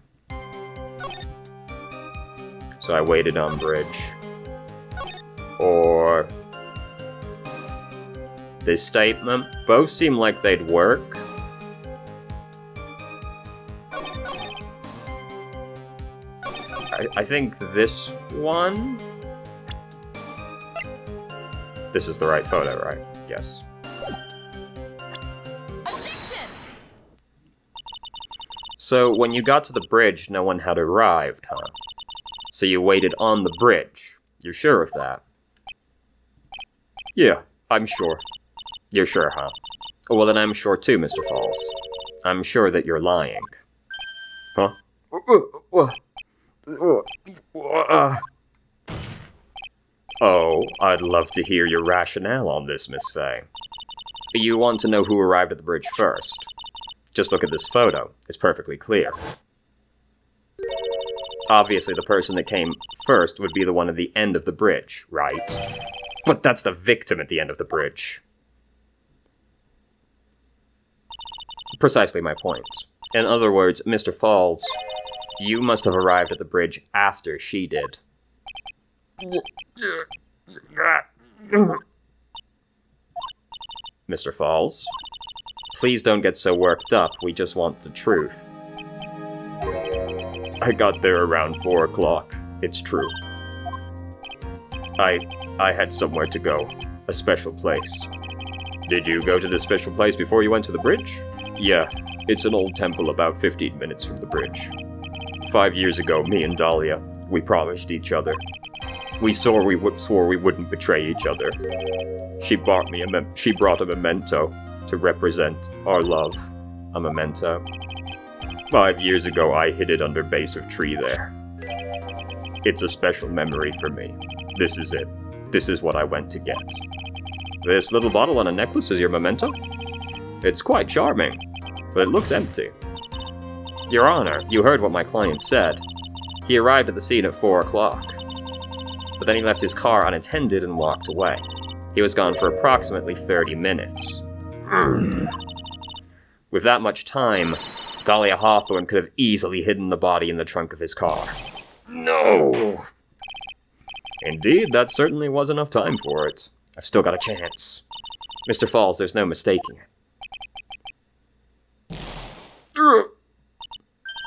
So I waited on Bridge. or this statement. Both seem like they'd work. I think this one? This is the right photo, right? Yes. So, when you got to the bridge, no one had arrived, huh? So you waited on the bridge. You're sure of that? Yeah, I'm sure. You're sure, huh? Well, then I'm sure too, Mr. Falls. I'm sure that you're lying. Huh? Oh, I'd love to hear your rationale on this, Miss Fay. You want to know who arrived at the bridge first? Just look at this photo. It's perfectly clear. Obviously, the person that came first would be the one at the end of the bridge, right? But that's the victim at the end of the bridge. Precisely my point. In other words, Mr. Falls, you must have arrived at the bridge after she did. Mr. Falls, please don't get so worked up. We just want the truth. I got there around 4 o'clock. It's true. I had somewhere to go. A special place. Did you go to this special place before you went to the bridge? Yeah, it's an old temple about 15 minutes from the bridge. 5 years ago, me and Dahlia, we promised each other. We swore we wouldn't betray each other. She brought a memento to represent our love. A memento. 5 years ago, I hid it under base of tree there. It's a special memory for me. This is it. This is what I went to get. This little bottle on a necklace is your memento? It's quite charming, but it looks empty. Your Honor, you heard what my client said. He arrived at the scene at 4 o'clock. But then he left his car unattended and walked away. He was gone for approximately 30 minutes. With that much time, Dahlia Hawthorne could have easily hidden the body in the trunk of his car. No! Indeed, that certainly was enough time for it. I've still got a chance. Mr. Falls, there's no mistaking it.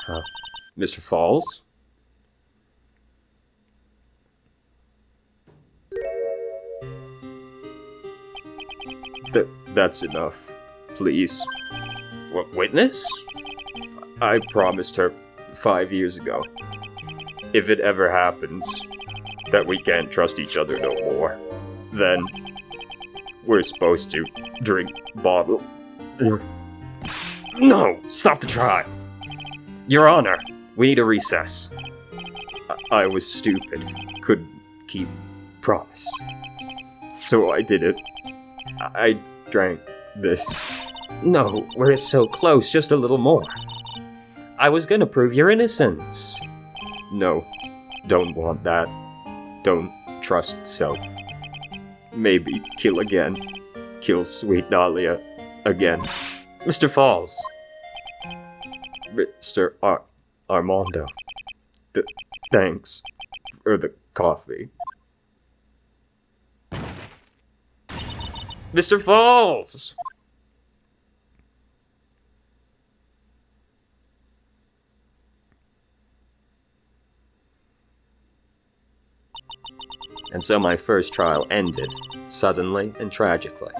Huh? Mr. Falls? That's enough. Please. What, witness? I promised her 5 years ago. If it ever happens that we can't trust each other no more, then we're supposed to drink bottle. No! Stop the trial! Your Honor, we need a recess. I was stupid. Couldn't keep promise. So I did it. I drank this. No, we're so close, just a little more. I was gonna prove your innocence. No, don't want that. Don't trust self. Maybe kill again. Kill sweet Dahlia again. Mr. Falls. Mr. Armando. Thanks for the coffee. Mr. Falls! And so my first trial ended, suddenly and tragically.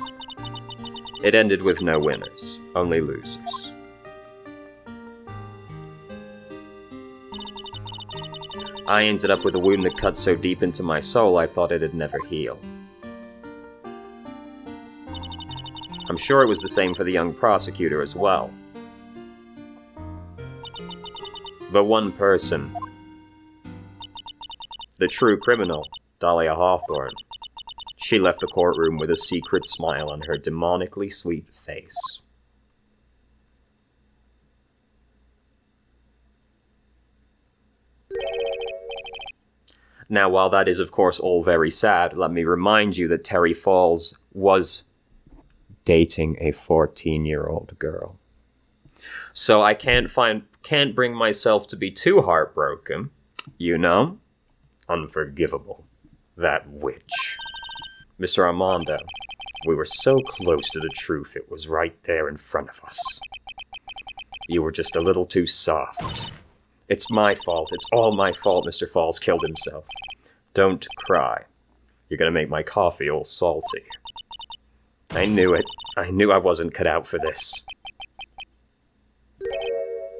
It ended with no winners, only losers. I ended up with a wound that cut so deep into my soul I thought it'd never heal. I'm sure it was the same for the young prosecutor as well. But one person, the true criminal, Dahlia Hawthorne, she left the courtroom with a secret smile on her demonically sweet face. Now, while that is of course all very sad, let me remind you that Terry Falls was dating a 14-year-old girl. So I can't bring myself to be too heartbroken, you know? Unforgivable. That witch. Mr. Armando, we were so close to the truth, it was right there in front of us. You were just a little too soft. It's my fault. It's all my fault Mr. Falls killed himself. Don't cry. You're gonna make my coffee all salty. I knew it. I knew I wasn't cut out for this.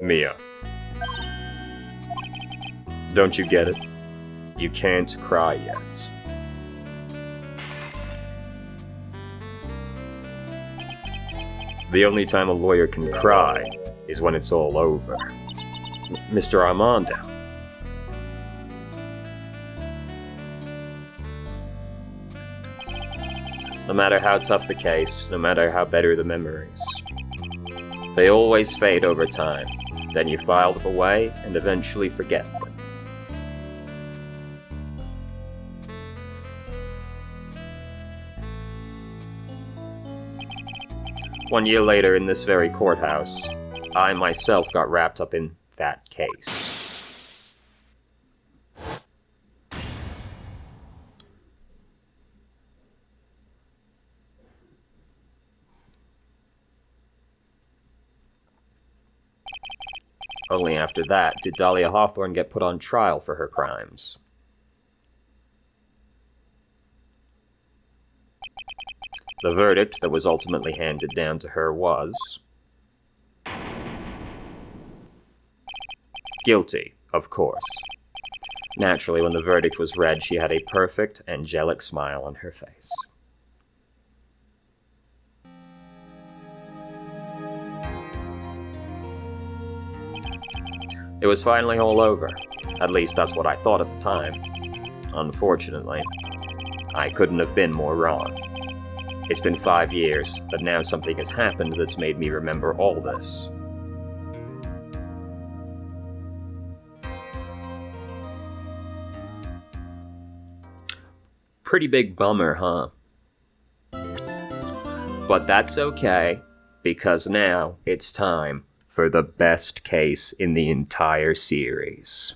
Mia. Don't you get it? You can't cry yet. The only time a lawyer can cry is when it's all over. Mr. Armando. No matter how tough the case, no matter how bitter the memories, they always fade over time. Then you file them away and eventually forget them. 1 year later, in this very courthouse, I myself got wrapped up in that case. Only after that did Dahlia Hawthorne get put on trial for her crimes. The verdict that was ultimately handed down to her was... guilty, of course. Naturally, when the verdict was read, she had a perfect, angelic smile on her face. It was finally all over. At least that's what I thought at the time. Unfortunately, I couldn't have been more wrong. It's been 5 years, but now something has happened that's made me remember all this. Pretty big bummer, huh? But that's okay, because now it's time for the best case in the entire series.